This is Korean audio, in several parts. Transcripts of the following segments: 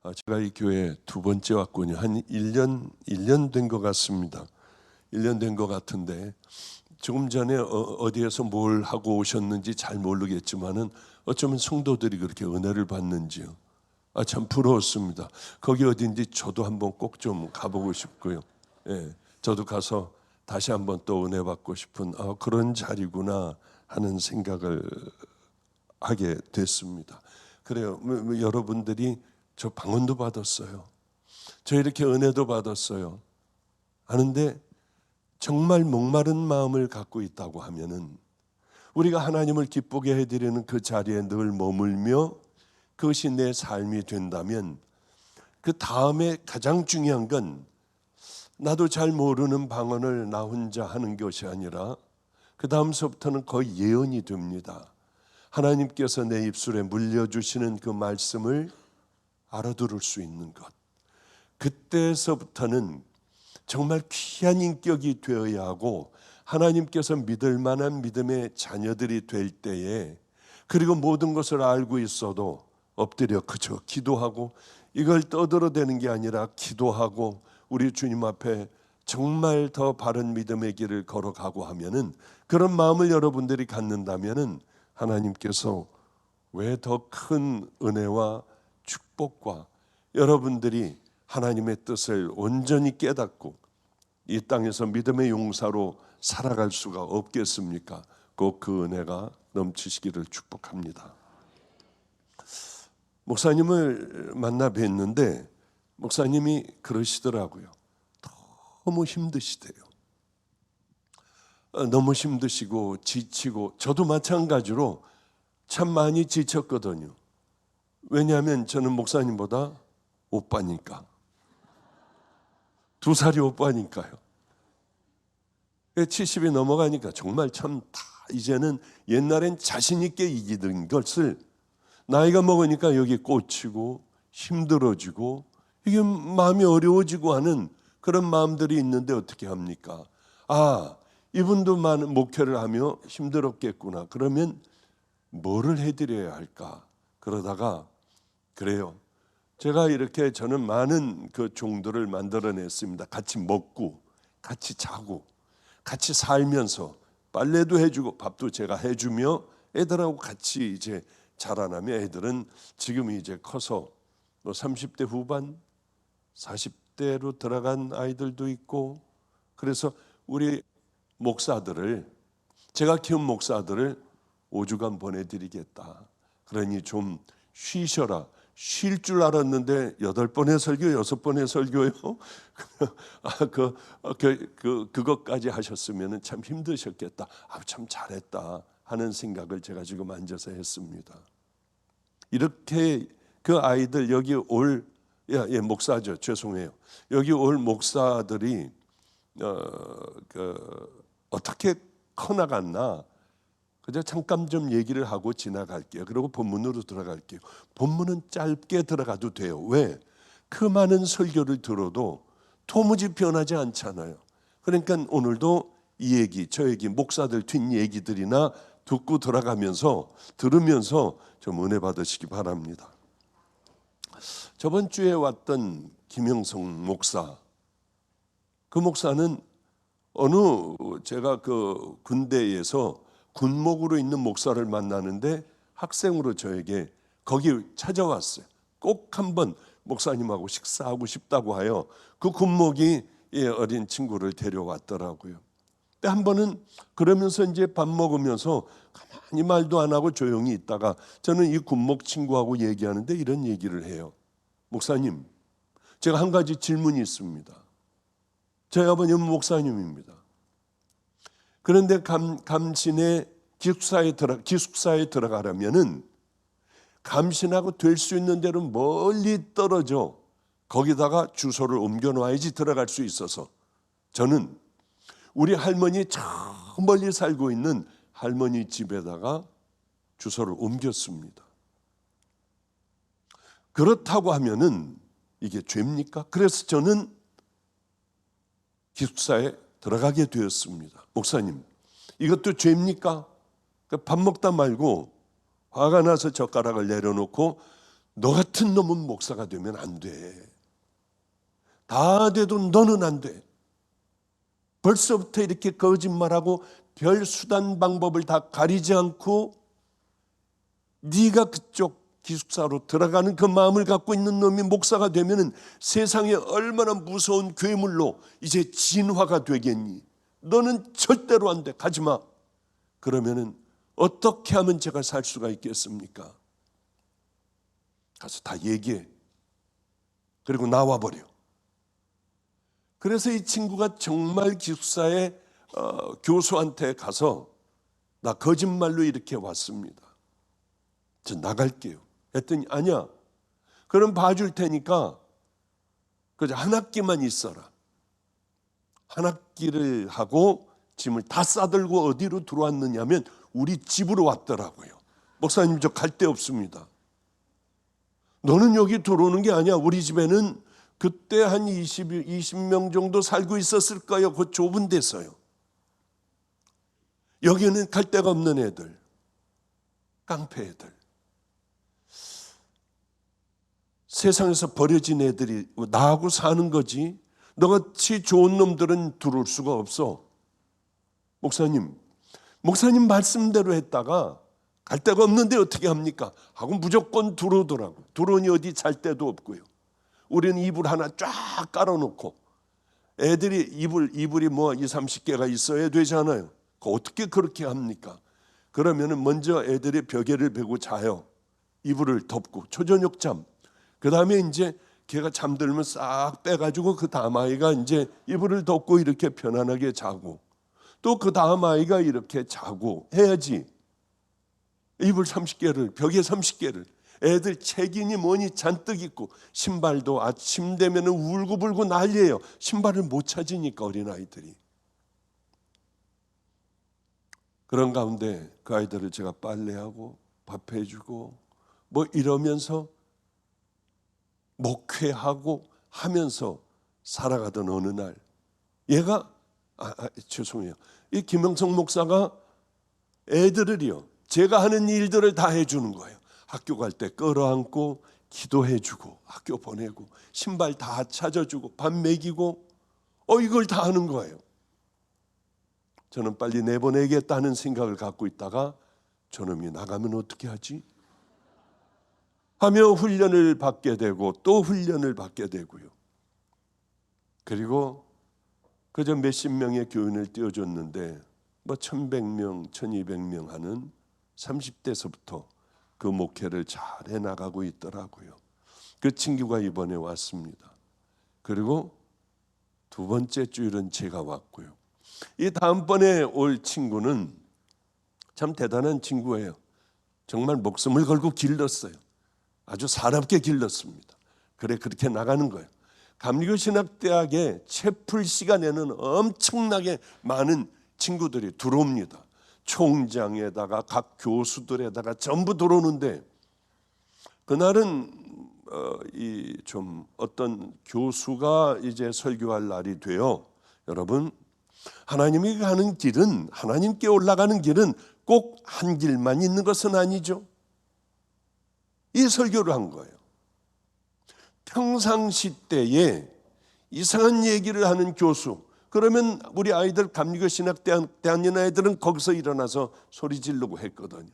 제가 이 교회 두 번째 왔군요. 한 1년 된 것 같습니다. 1년 된 것 같은데 조금 전에 어디에서 뭘 하고 오셨는지 잘 모르겠지만은 어쩌면 성도들이 그렇게 은혜를 받는지요. 참 부러웠습니다. 거기 어딘지 저도 한번 꼭 좀 가보고 싶고요. 예, 저도 가서 다시 한번 또 은혜 받고 싶은 그런 자리구나 하는 생각을 하게 됐습니다. 그래요. 여러분들이 저 방언도 받았어요. 저 이렇게 은혜도 받았어요. 하는데 정말 목마른 마음을 갖고 있다고 하면은 우리가 하나님을 기쁘게 해드리는 그 자리에 늘 머물며 그것이 내 삶이 된다면 그 다음에 가장 중요한 건 나도 잘 모르는 방언을 나 혼자 하는 것이 아니라 그 다음서부터는 거의 예언이 됩니다. 하나님께서 내 입술에 물려주시는 그 말씀을 알아들을 수 있는 것. 그때서부터는 정말 귀한 인격이 되어야 하고 하나님께서 믿을 만한 믿음의 자녀들이 될 때에 그리고 모든 것을 알고 있어도 엎드려 그저 기도하고 이걸 떠들어대는 게 아니라 기도하고 우리 주님 앞에 정말 더 바른 믿음의 길을 걸어가고 하면은 그런 마음을 여러분들이 갖는다면은 하나님께서 왜 더 큰 은혜와 축복과 여러분들이 하나님의 뜻을 온전히 깨닫고 이 땅에서 믿음의 용사로 살아갈 수가 없겠습니까? 꼭 그 은혜가 넘치시기를 축복합니다. 목사님을 만나 뵀는데 목사님이 그러시더라고요. 너무 힘드시대요. 너무 힘드시고 지치고 저도 마찬가지로 참 많이 지쳤거든요. 왜냐하면 저는 목사님보다 오빠니까. 2살이 오빠니까요. 70이 넘어가니까 정말 참 다 이제는 옛날엔 자신 있게 이기던 것을 나이가 먹으니까 여기 꽂히고 힘들어지고 이게 마음이 어려워지고 하는 그런 마음들이 있는데 어떻게 합니까? 이분도 많은 목회를 하며 힘들었겠구나. 그러면 뭐를 해드려야 할까? 그러다가 그래요. 제가 이렇게 저는 많은 그 종들을 만들어냈습니다. 같이 먹고 같이 자고 같이 살면서 빨래도 해주고 밥도 제가 해주며 애들하고 같이 이제 자라나며 애들은 지금 이제 커서 뭐 30대 후반 40대로 들어간 아이들도 있고 그래서 우리 목사들을 제가 키운 목사들을 5주간 보내드리겠다. 그러니 좀 쉬셔라. 쉴 줄 알았는데 8번의 설교, 6번의 설교요. 그것까지 하셨으면 참 힘드셨겠다. 참 잘했다 하는 생각을 제가 지금 앉아서 했습니다. 이렇게 그 아이들 여기 올 목사죠. 죄송해요. 여기 올 목사들이 어떻게 커나갔나. 그저 잠깐 좀 얘기를 하고 지나갈게요. 그리고 본문으로 들어갈게요. 본문은 짧게 들어가도 돼요. 왜? 그 많은 설교를 들어도 도무지 변하지 않잖아요. 그러니까 오늘도 이 얘기, 저 얘기, 목사들 뒷 얘기들이나 듣고 들어가면서 들으면서 좀 은혜 받으시기 바랍니다. 저번 주에 왔던 김영성 목사, 그 목사는 제가 그 군대에서 군목으로 있는 목사를 만나는데 학생으로 저에게 거기 찾아왔어요. 꼭 한번 목사님하고 식사하고 싶다고 하여 그 군목이 어린 친구를 데려왔더라고요. 근데 한 번은 그러면서 이제 밥 먹으면서 가만히 말도 안 하고 조용히 있다가 저는 이 군목 친구하고 얘기하는데 이런 얘기를 해요. 목사님, 제가 한 가지 질문이 있습니다. 저희 아버님은 목사님입니다. 그런데 감신의 기숙사에 들어가려면은 감신하고 될 수 있는 데로 멀리 떨어져 거기다가 주소를 옮겨놔야지 들어갈 수 있어서 저는 우리 할머니 저 멀리 살고 있는 할머니 집에다가 주소를 옮겼습니다. 그렇다고 하면은 이게 죄입니까? 그래서 저는 기숙사에 들어가게 되었습니다. 목사님, 이것도 죄입니까? 밥 먹다 말고 화가 나서 젓가락을 내려놓고 너 같은 놈은 목사가 되면 안 돼. 다 돼도 너는 안 돼. 벌써부터 이렇게 거짓말하고 별 수단 방법을 다 가리지 않고 네가 그쪽 기숙사로 들어가는 그 마음을 갖고 있는 놈이 목사가 되면은 세상에 얼마나 무서운 괴물로 이제 진화가 되겠니? 너는 절대로 안 돼. 가지 마. 그러면은 어떻게 하면 제가 살 수가 있겠습니까? 가서 다 얘기해. 그리고 나와버려. 그래서 이 친구가 정말 기숙사의 교수한테 가서 나 거짓말로 이렇게 왔습니다. 저 나갈게요. 했더니 아니야. 그럼 봐줄 테니까 그저 한 학기만 있어라. 한 학기를 하고 짐을 다 싸들고 어디로 들어왔느냐면 우리 집으로 왔더라고요. 목사님 저 갈 데 없습니다. 너는 여기 들어오는 게 아니야. 우리 집에는 그때 한 20명 정도 살고 있었을 거예요. 그 좁은 데서요. 여기는 갈 데가 없는 애들, 깡패 애들, 세상에서 버려진 애들이 나하고 사는 거지. 너같이 좋은 놈들은 들어올 수가 없어. 목사님 말씀대로 했다가 갈 데가 없는데 어떻게 합니까? 하고 무조건 들어오더라고요. 들어오니 어디 잘 데도 없고요. 우리는 이불 하나 쫙 깔아놓고 애들이 이불이 뭐 20-30개가 있어야 되잖아요. 어떻게 그렇게 합니까? 그러면은 먼저 애들이 벽에를 베고 자요. 이불을 덮고 초저녁 잠. 그 다음에 이제 걔가 잠들면 싹 빼가지고 그 다음 아이가 이제 이불을 덮고 이렇게 편안하게 자고 또 그 다음 아이가 이렇게 자고 해야지. 이불 30개를 벽에 30개를 애들 책이니 뭐니 잔뜩 있고 신발도 아침 되면 울고불고 난리예요. 신발을 못 찾으니까 어린아이들이. 그런 가운데 그 아이들을 제가 빨래하고 밥해주고 뭐 이러면서 목회하고 하면서 살아가던 어느 날 얘가 죄송해요. 이 김영성 목사가 애들을요 제가 하는 일들을 다 해주는 거예요. 학교 갈 때 끌어안고 기도해주고 학교 보내고 신발 다 찾아주고 밥 먹이고 이걸 다 하는 거예요. 저는 빨리 내보내겠다는 생각을 갖고 있다가 저놈이 나가면 어떻게 하지? 하며 훈련을 받게 되고 또 훈련을 받게 되고요. 그리고 그저 몇십 명의 교인을 띄워줬는데 뭐 1100명, 1200명 하는 30대서부터 그 목회를 잘 해나가고 있더라고요. 그 친구가 이번에 왔습니다. 그리고 두 번째 주일은 제가 왔고요. 이 다음번에 올 친구는 참 대단한 친구예요. 정말 목숨을 걸고 길렀어요. 아주 사납게 길렀습니다. 그렇게 나가는 거예요. 감리교신학대학에 채플 시간에는 엄청나게 많은 친구들이 들어옵니다. 총장에다가 각 교수들에다가 전부 들어오는데 그날은 어떤 교수가 이제 설교할 날이 돼요. 여러분, 하나님이 가는 길은 하나님께 올라가는 길은 꼭 한 길만 있는 것은 아니죠. 이 설교를 한 거예요. 평상시 때에 이상한 얘기를 하는 교수, 그러면 우리 아이들 감리교신학대학 다니는 아이들은 거기서 일어나서 소리 지르고 했거든요.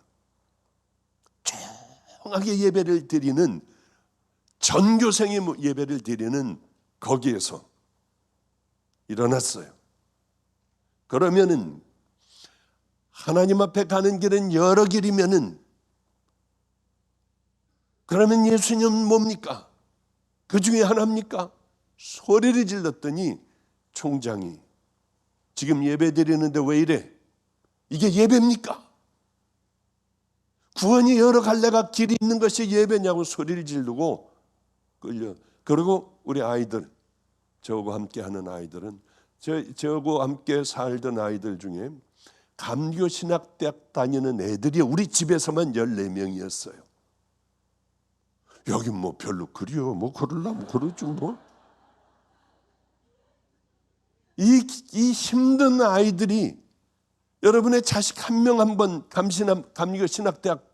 조용하게 예배를 드리는 전교생의 예배를 드리는 거기에서 일어났어요. 그러면은 하나님 앞에 가는 길은 여러 길이면은 그러면 예수님은 뭡니까? 그 중에 하나입니까? 소리를 질렀더니 총장이 지금 예배 드리는데 왜 이래? 이게 예배입니까? 구원이 여러 갈래가 길이 있는 것이 예배냐고 소리를 지르고 끌려. 그리고 우리 아이들, 저하고 함께 하는 아이들은 저하고 함께 살던 아이들 중에 감리교신학대학 다니는 애들이 우리 집에서만 14명이었어요. 여기 뭐 별로 그려 뭐 그러려면 그러지 뭐. 이 힘든 아이들이 여러분의 자식 한 명 한번 감리교신학대학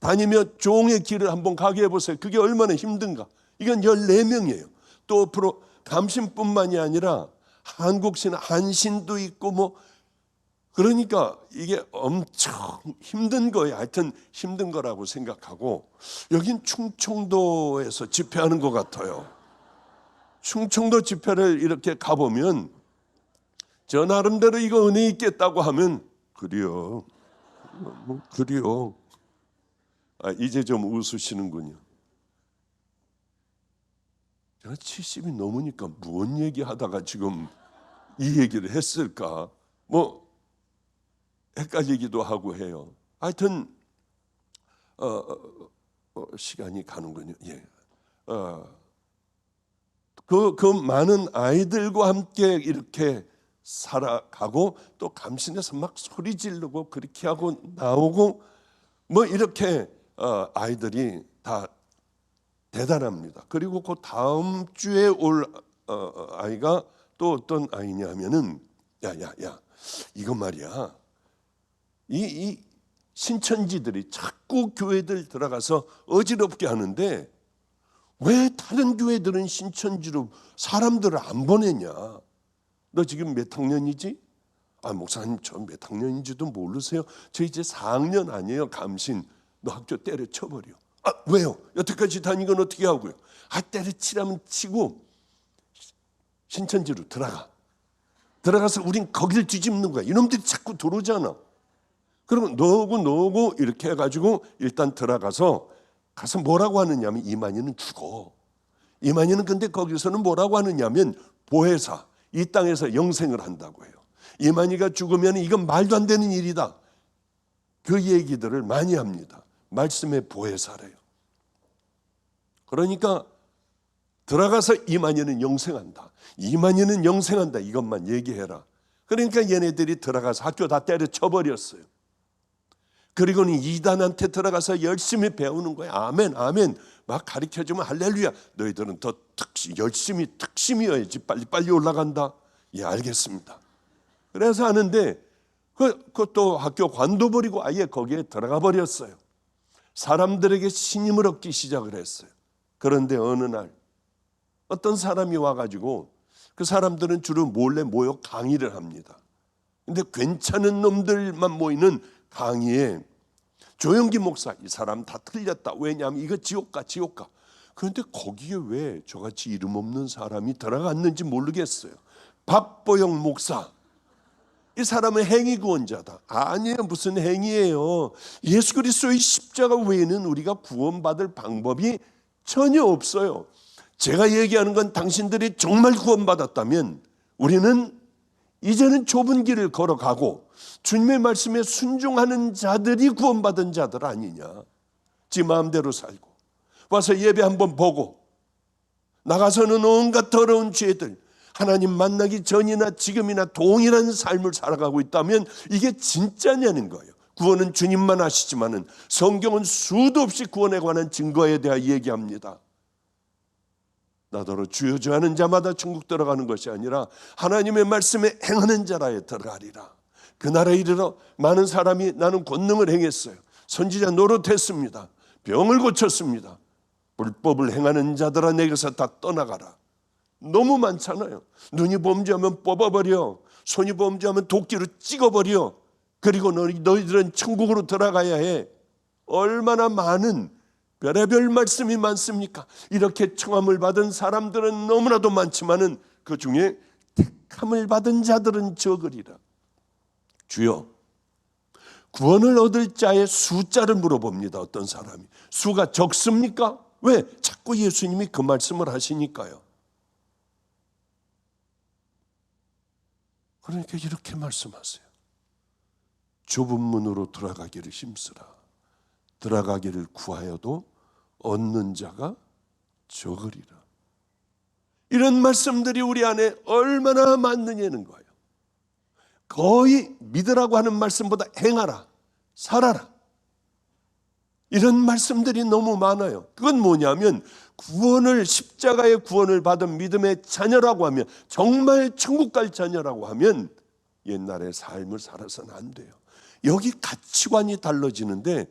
다니며 종의 길을 한번 가게 해보세요. 그게 얼마나 힘든가. 이건 14명이에요. 또 앞으로 감신뿐만이 아니라 한국신, 한신도 있고 뭐, 그러니까 이게 엄청 힘든 거예요. 하여튼 힘든 거라고 생각하고, 여긴 충청도에서 집회하는 것 같아요. 충청도 집회를 이렇게 가보면 저 나름대로 이거 은혜 있겠다고 하면 그래요. 뭐 그래요. 이제 좀 웃으시는군요. 제가 70이 넘으니까 뭔 얘기하다가 지금 이 얘기를 했을까? 뭐 헷갈리기도 하고 해요. 하여튼 시간이 가는군요. 예. 그 많은 아이들과 함께 이렇게 살아가고 또 감신해서 막 소리 지르고 그렇게 하고 나오고 뭐 이렇게 아이들이 다 대단합니다. 그리고 그 다음 주에 올 아이가 또 어떤 아이냐면은 야야야 이거 말이야 이 신천지들이 자꾸 교회들 들어가서 어지럽게 하는데 왜 다른 교회들은 신천지로 사람들을 안 보내냐? 너 지금 몇 학년이지? 목사님 저 몇 학년인지도 모르세요? 저 이제 4학년 아니에요. 감신. 너 학교 때려쳐버려. 왜요? 여태까지 다닌 건 어떻게 하고요? 때려치라면 치고 신천지로 들어가서 우린 거기를 뒤집는 거야. 이놈들이 자꾸 들어오잖아. 그러면 너고 이렇게 해가지고 일단 들어가서 뭐라고 하느냐면 이만희는 죽어. 이만희는 근데 거기서는 뭐라고 하느냐면 보혜사, 이 땅에서 영생을 한다고 해요. 이만희가 죽으면 이건 말도 안 되는 일이다. 그 얘기들을 많이 합니다. 말씀의 보혜사래요. 그러니까 들어가서 이만희는 영생한다. 이만희는 영생한다. 이것만 얘기해라. 그러니까 얘네들이 들어가서 학교 다 때려쳐버렸어요. 그리고는 이단한테 들어가서 열심히 배우는 거야. 아멘, 아멘. 막 가르쳐주면 할렐루야. 너희들은 더 열심히 특심이어야지 빨리 올라간다. 예, 알겠습니다. 그래서 하는데 그것도 학교 관둬버리고 아예 거기에 들어가 버렸어요. 사람들에게 신임을 얻기 시작을 했어요. 그런데 어느 날 어떤 사람이 와가지고 그 사람들은 주로 몰래 모여 강의를 합니다. 근데 괜찮은 놈들만 모이는 강의에 조영기 목사 이 사람 다 틀렸다. 왜냐하면 이거 지옥 가. 그런데 거기에 왜 저같이 이름 없는 사람이 들어갔는지 모르겠어요. 박보영 목사 이 사람은 행위 구원자다. 아니에요. 무슨 행위예요. 예수 그리스도의 십자가 외에는 우리가 구원받을 방법이 전혀 없어요. 제가 얘기하는 건 당신들이 정말 구원받았다면 우리는 이제는 좁은 길을 걸어가고 주님의 말씀에 순종하는 자들이 구원받은 자들 아니냐. 지 마음대로 살고 와서 예배 한번 보고 나가서는 온갖 더러운 죄들 하나님 만나기 전이나 지금이나 동일한 삶을 살아가고 있다면 이게 진짜냐는 거예요. 구원은 주님만 하시지만은 성경은 수도 없이 구원에 관한 증거에 대해 얘기합니다. 나더러 주여 주여 하는 자마다 천국 들어가는 것이 아니라 하나님의 말씀에 행하는 자라에 들어가리라. 그날에 이르러 많은 사람이 나는 권능을 행했어요. 선지자 노릇했습니다. 병을 고쳤습니다. 불법을 행하는 자들아 내게서 다 떠나가라. 너무 많잖아요. 눈이 범죄하면 뽑아버려. 손이 범죄하면 도끼로 찍어버려. 그리고 너희들은 천국으로 들어가야 해. 얼마나 많은 별의별 말씀이 많습니까? 이렇게 청함을 받은 사람들은 너무나도 많지만은 그 중에 택함을 받은 자들은 적으리라. 주여, 구원을 얻을 자의 숫자를 물어봅니다. 어떤 사람이 수가 적습니까? 왜? 자꾸 예수님이 그 말씀을 하시니까요. 그러니까 이렇게 말씀하세요. 좁은 문으로 들어가기를 힘쓰라. 들어가기를 구하여도 얻는 자가 적으리라. 이런 말씀들이 우리 안에 얼마나 많느냐는 거예요. 거의 믿으라고 하는 말씀보다 행하라, 살아라. 이런 말씀들이 너무 많아요. 그건 뭐냐면 십자가의 구원을 받은 믿음의 자녀라고 하면, 정말 천국 갈 자녀라고 하면 옛날의 삶을 살아서는 안 돼요. 여기 가치관이 달라지는데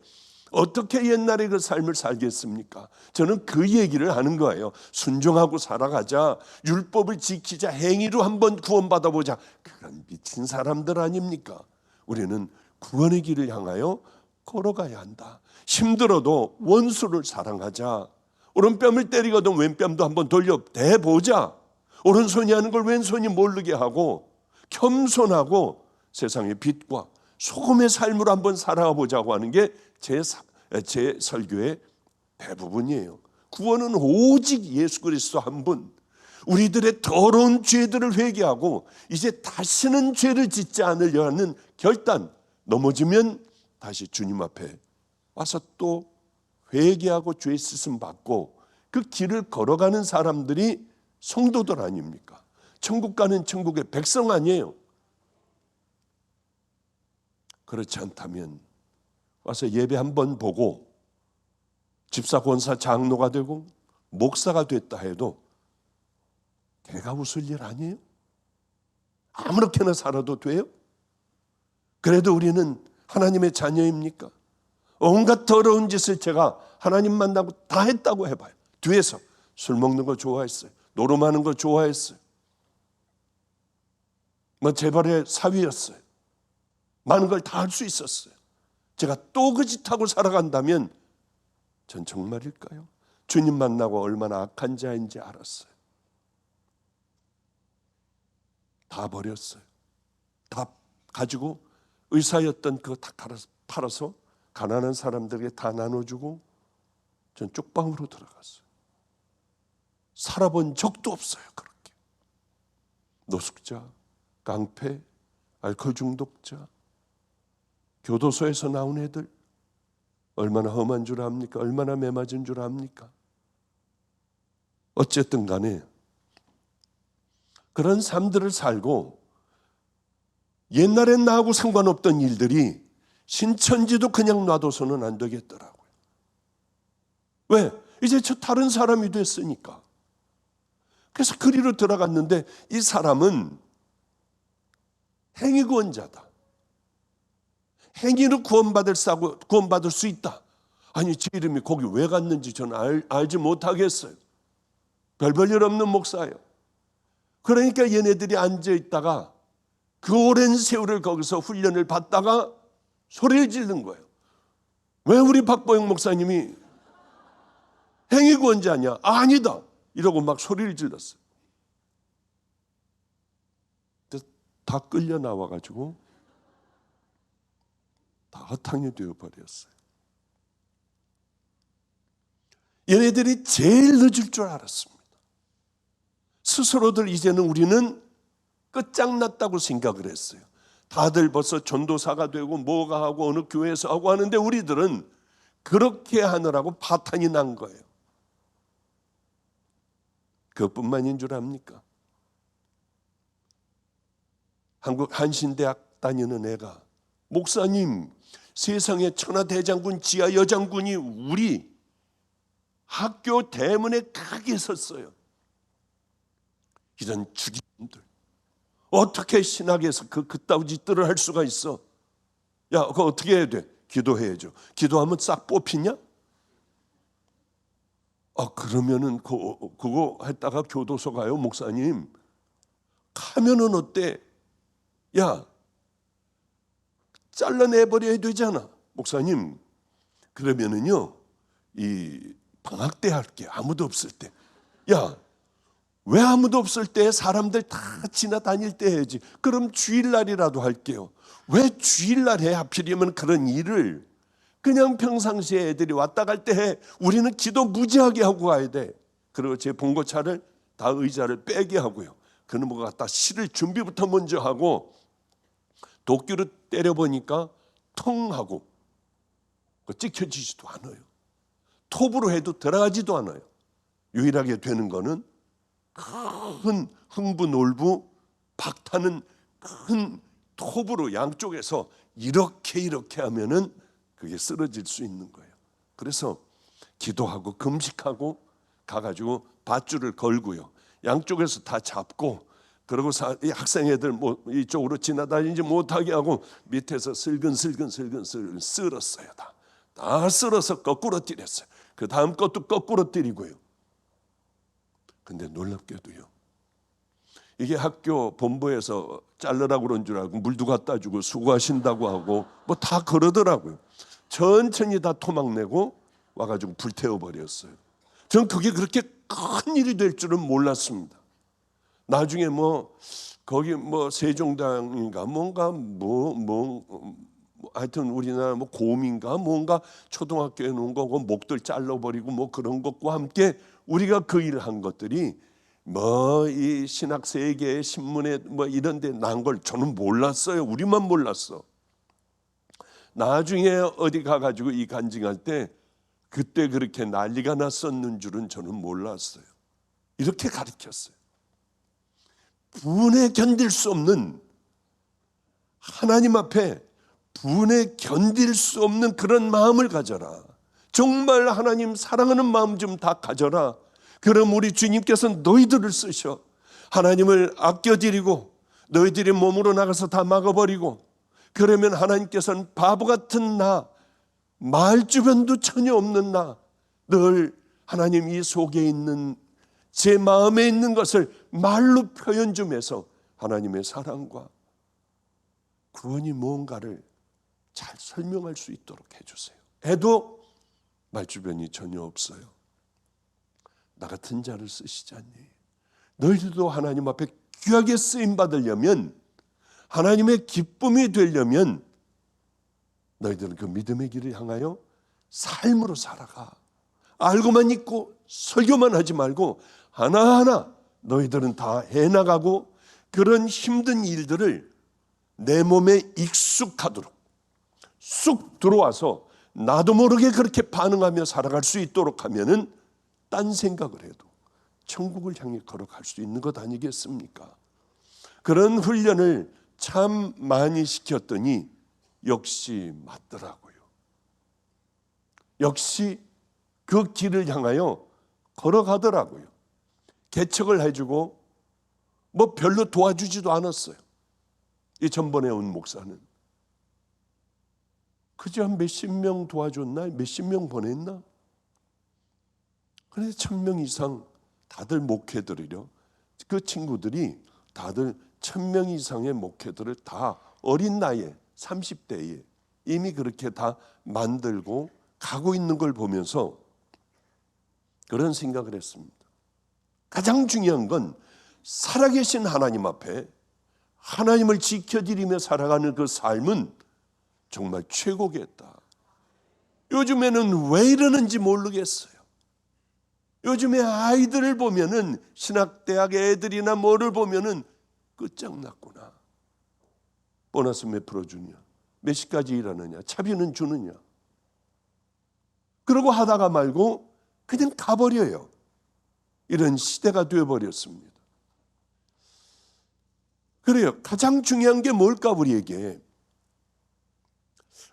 어떻게 옛날에 그 삶을 살겠습니까? 저는 그 얘기를 하는 거예요. 순종하고 살아가자, 율법을 지키자, 행위로 한번 구원받아 보자. 그런 미친 사람들 아닙니까? 우리는 구원의 길을 향하여 걸어가야 한다. 힘들어도 원수를 사랑하자. 오른뺨을 때리거든 왼뺨도 한번 돌려 대보자. 오른손이 하는 걸 왼손이 모르게 하고 겸손하고 세상의 빛과 소금의 삶으로 한번 살아보자고 하는 게 제 설교의 대부분이에요. 구원은 오직 예수 그리스도 한 분. 우리들의 더러운 죄들을 회개하고 이제 다시는 죄를 짓지 않으려 하는 결단. 넘어지면 다시 주님 앞에 와서 또 회개하고 죄 씻음 받고 그 길을 걸어가는 사람들이 성도들 아닙니까? 천국 가는 천국의 백성 아니에요. 그렇지 않다면 와서 예배 한번 보고 집사, 권사, 장로가 되고 목사가 됐다 해도 개가 웃을 일 아니에요? 아무렇게나 살아도 돼요? 그래도 우리는 하나님의 자녀입니까? 온갖 더러운 짓을 제가 하나님 만나고 다 했다고 해봐요. 뒤에서 술 먹는 거 좋아했어요. 노름하는 거 좋아했어요. 재벌의 사위였어요. 많은 걸 다 할 수 있었어요. 제가 또 그 짓하고 살아간다면 전 정말일까요? 주님 만나고 얼마나 악한 자인지 알았어요. 다 버렸어요. 다 가지고 의사였던 그거 다 팔아서 가난한 사람들에게 다 나눠주고 전 쪽방으로 들어갔어요. 살아본 적도 없어요. 그렇게 노숙자, 깡패, 알코올 중독자, 교도소에서 나온 애들 얼마나 험한 줄 압니까? 얼마나 매맞은 줄 압니까? 어쨌든 간에 그런 삶들을 살고 옛날엔 나하고 상관없던 일들이 신천지도 그냥 놔둬서는 안 되겠더라고요. 왜? 이제 저 다른 사람이 됐으니까. 그래서 그리로 들어갔는데 이 사람은 행위구원자다. 행위로 구원받을 수 있다. 아니 제 이름이 거기 왜 갔는지 저는 알지 못하겠어요. 별 일 없는 목사예요. 그러니까 얘네들이 앉아있다가 그 오랜 세월을 거기서 훈련을 받다가 소리를 지르는 거예요. 왜 우리 박보영 목사님이 행위구원자냐? 아니다. 이러고 막 소리를 질렀어요. 다 끌려 나와가지고 다 허탕이 되어버렸어요. 얘네들이 제일 늦을 줄 알았습니다. 스스로들 이제는 우리는 끝장났다고 생각을 했어요. 다들 벌써 전도사가 되고 뭐가 하고 어느 교회에서 하고 하는데 우리들은 그렇게 하느라고 파탄이 난 거예요. 그것뿐만인 줄 압니까? 한국 한신대학 다니는 애가 목사님, 세상에 천하대장군, 지하여장군이 우리 학교 대문에 크게 섰어요. 이런 죽임들 어떻게 신학에서 그따위 짓들을 할 수가 있어? 야, 그거 어떻게 해야 돼? 기도해야죠. 기도하면 싹 뽑히냐? 그러면은 그거 했다가 교도소 가요, 목사님. 가면은 어때? 야, 잘라내버려야 되잖아, 목사님. 그러면은요, 이 방학 때 할게. 아무도 없을 때. 야, 왜 아무도 없을 때 사람들 다 지나다닐 때 해야지. 그럼 주일날이라도 할게요. 왜 주일날 해? 하필이면 그런 일을 그냥 평상시에 애들이 왔다 갈 때 해. 우리는 기도 무지하게 하고 가야 돼. 그리고 제 봉고차를 다 의자를 빼게 하고요. 그놈을 갖다 실을 준비부터 먼저 하고 도끼로 때려보니까 텅 하고 찍혀지지도 않아요. 톱으로 해도 들어가지도 않아요. 유일하게 되는 거는 큰 흥부 놀부 박타는 큰 톱으로 양쪽에서 이렇게 하면은 그게 쓰러질 수 있는 거예요. 그래서 기도하고 금식하고 가가지고 밧줄을 걸고요. 양쪽에서 다 잡고 그리고 학생 애들 이쪽으로 지나다니지 못하게 하고 밑에서 슬근슬근 쓸었어요. 다 다 썰어서 거꾸로 때렸어요. 그 다음 것도 거꾸로 때리고요. 근데 놀랍게도요, 이게 학교 본부에서 자르라고 그런 줄 알고 물도 갖다 주고 수고하신다고 하고 뭐 다 그러더라고요. 천천히 다 토막내고 와가지고 불태워버렸어요. 전 그게 그렇게 큰 일이 될 줄은 몰랐습니다. 나중에 뭐 거기 뭐 세종당인가 뭔가 하여튼 우리나라 뭐 곰인가 뭔가 초등학교에 놓은 거고 목들 잘라버리고 뭐 그런 것과 함께 우리가 그 일을 한 것들이 뭐 이 신학 세계 신문에 뭐 이런 데 난 걸 저는 몰랐어요. 우리만 몰랐어. 나중에 어디 가가지고 이 간증할 때 그때 그렇게 난리가 났었는 줄은 저는 몰랐어요. 이렇게 가르쳤어요. 분에 견딜 수 없는, 하나님 앞에 분에 견딜 수 없는 그런 마음을 가져라. 정말 하나님 사랑하는 마음 좀 다 가져라. 그럼 우리 주님께서 너희들을 쓰셔. 하나님을 아껴드리고 너희들이 몸으로 나가서 다 막아버리고, 그러면 하나님께서는 바보 같은 나, 말주변도 전혀 없는 나, 늘 하나님 이 속에 있는 제 마음에 있는 것을 말로 표현 좀 해서 하나님의 사랑과 구원이 무언가를 잘 설명할 수 있도록 해주세요. 해도 말주변이 전혀 없어요. 나 같은 자를 쓰시지 않니? 너희들도 하나님 앞에 귀하게 쓰임 받으려면, 하나님의 기쁨이 되려면 너희들은 그 믿음의 길을 향하여 삶으로 살아가. 알고만 있고 설교만 하지 말고 하나하나 너희들은 다 해나가고 그런 힘든 일들을 내 몸에 익숙하도록 쑥 들어와서 나도 모르게 그렇게 반응하며 살아갈 수 있도록 하면은 딴 생각을 해도 천국을 향해 걸어갈 수 있는 것 아니겠습니까? 그런 훈련을 참 많이 시켰더니 역시 맞더라고요. 역시 그 길을 향하여 걸어가더라고요. 개척을 해주고 뭐 별로 도와주지도 않았어요. 이 전번에 온 목사는 그저 한 몇십 명 도와줬나? 몇십 명 보냈나? 그런데 1,000명 이상 다들 목회들이요. 그 친구들이 다들 1,000명 이상의 목회들을 다 어린 나이에 30대에 이미 그렇게 다 만들고 가고 있는 걸 보면서 그런 생각을 했습니다. 가장 중요한 건 살아계신 하나님 앞에 하나님을 지켜드리며 살아가는 그 삶은 정말 최고겠다. 요즘에는 왜 이러는지 모르겠어요. 요즘에 아이들을 보면은 신학대학 애들이나 뭐를 보면은 끝장났구나. 보너스 몇 프로 주냐, 몇 시까지 일하느냐, 차비는 주느냐. 그러고 하다가 말고 그냥 가버려요. 이런 시대가 되어버렸습니다. 그래요. 가장 중요한 게 뭘까 우리에게?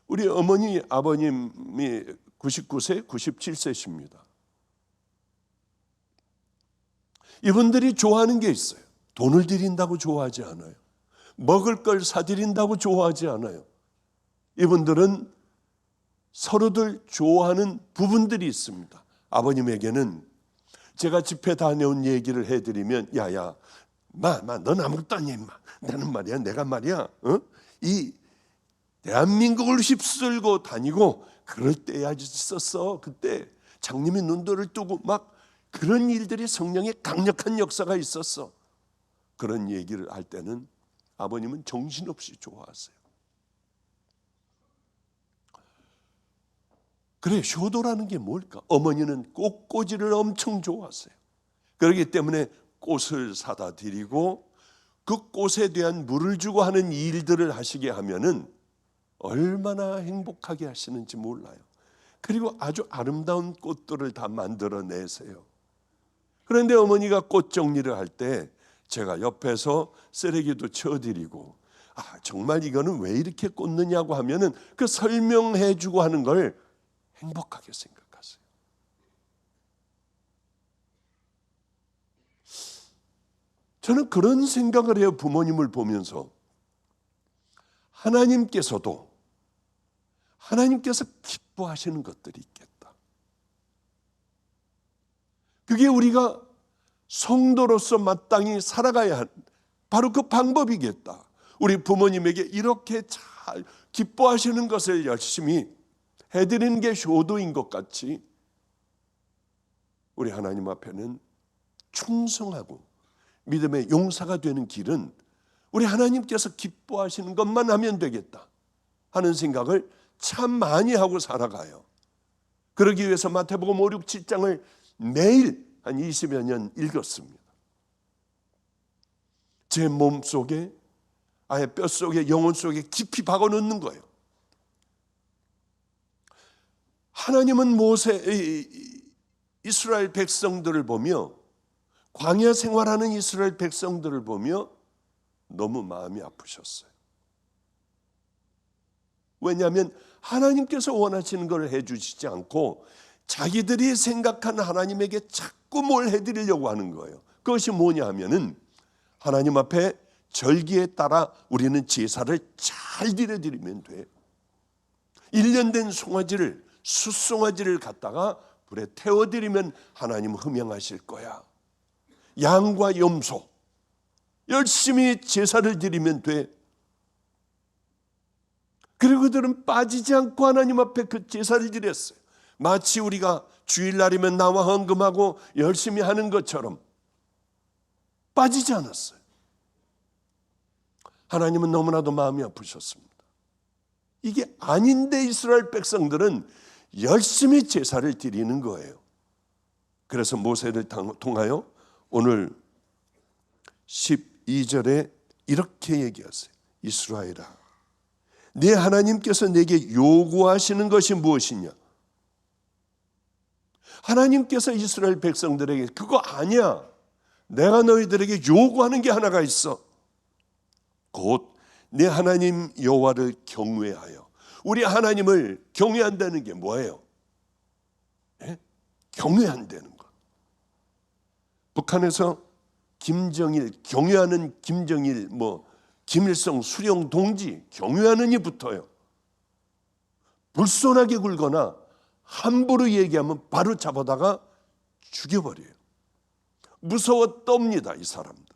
우리 어머니 아버님이 99세, 97세십니다. 이분들이 좋아하는 게 있어요. 돈을 드린다고 좋아하지 않아요. 먹을 걸 사드린다고 좋아하지 않아요. 이분들은 서로들 좋아하는 부분들이 있습니다. 아버님에게는 제가 집회 다녀온 얘기를 해드리면, 야야, 넌 아무것도 아니야, 임마. 나는 말이야, 내가 말이야, 이 대한민국을 휩쓸고 다니고 그럴 때야 있었어. 그때 장님이 눈들을 뜨고 막 그런 일들이 성령의 강력한 역사가 있었어. 그런 얘기를 할 때는 아버님은 정신없이 좋아하세요. 그래, 효도라는 게 뭘까? 어머니는 꽃꽂이를 엄청 좋아하세요. 그렇기 때문에 꽃을 사다 드리고 그 꽃에 대한 물을 주고 하는 일들을 하시게 하면은 얼마나 행복하게 하시는지 몰라요. 그리고 아주 아름다운 꽃들을 다 만들어내세요. 그런데 어머니가 꽃 정리를 할 때 제가 옆에서 쓰레기도 쳐드리고, 정말 이거는 왜 이렇게 꽂느냐고 하면은 그 설명해 주고 하는 걸 행복하게 생각하세요. 저는 그런 생각을 해요. 부모님을 보면서 하나님께서 기뻐하시는 것들이 있겠다. 그게 우리가 성도로서 마땅히 살아가야 한 바로 그 방법이겠다. 우리 부모님에게 이렇게 잘 기뻐하시는 것을 열심히 해드리는 게 효도인 것 같이 우리 하나님 앞에는 충성하고 믿음의 용사가 되는 길은 우리 하나님께서 기뻐하시는 것만 하면 되겠다 하는 생각을 참 많이 하고 살아가요. 그러기 위해서 마태복음 5, 6, 7장을 매일 한 20여 년 읽었습니다. 제 몸속에 아예 뼛속에 영혼 속에 깊이 박아놓는 거예요. 하나님은 이스라엘 백성들을 보며 광야 생활하는 이스라엘 백성들을 보며 너무 마음이 아프셨어요. 왜냐하면 하나님께서 원하시는 걸 해주시지 않고 자기들이 생각하는 하나님에게 자꾸 뭘 해드리려고 하는 거예요. 그것이 뭐냐 하면은 하나님 앞에 절기에 따라 우리는 제사를 잘 드려드리면 돼. 1년 된 송아지를 숫송아지를 갖다가 불에 태워드리면 하나님 흠양하실 거야. 양과 염소 열심히 제사를 드리면 돼. 그리고 그들은 빠지지 않고 하나님 앞에 그 제사를 드렸어요. 마치 우리가 주일날이면 나와 헌금하고 열심히 하는 것처럼 빠지지 않았어요. 하나님은 너무나도 마음이 아프셨습니다. 이게 아닌데 이스라엘 백성들은 열심히 제사를 드리는 거예요. 그래서 모세를 통하여 오늘 12절에 이렇게 얘기하세요. 이스라엘아, 네 하나님께서 내게 요구하시는 것이 무엇이냐? 하나님께서 이스라엘 백성들에게 그거 아니야. 내가 너희들에게 요구하는 게 하나가 있어. 곧 내 하나님 여호와를 경외하여. 우리 하나님을 경외한다는 게 뭐예요? 예? 경외한다는 것. 북한에서 김정일, 경외하는 김정일, 김일성 수령 동지 경외하는 이 붙어요. 불손하게 굴거나 함부로 얘기하면 바로 잡아다가 죽여버려요. 무서워 떱니다, 이 사람들.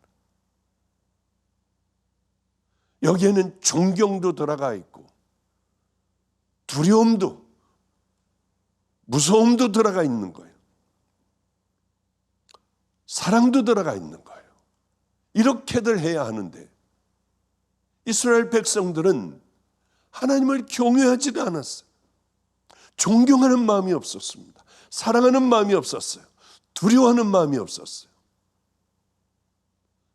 여기에는 존경도 들어가 있고 두려움도 무서움도 들어가 있는 거예요. 사랑도 들어가 있는 거예요. 이렇게들 해야 하는데 이스라엘 백성들은 하나님을 경외하지도 않았어요. 존경하는 마음이 없었습니다. 사랑하는 마음이 없었어요. 두려워하는 마음이 없었어요.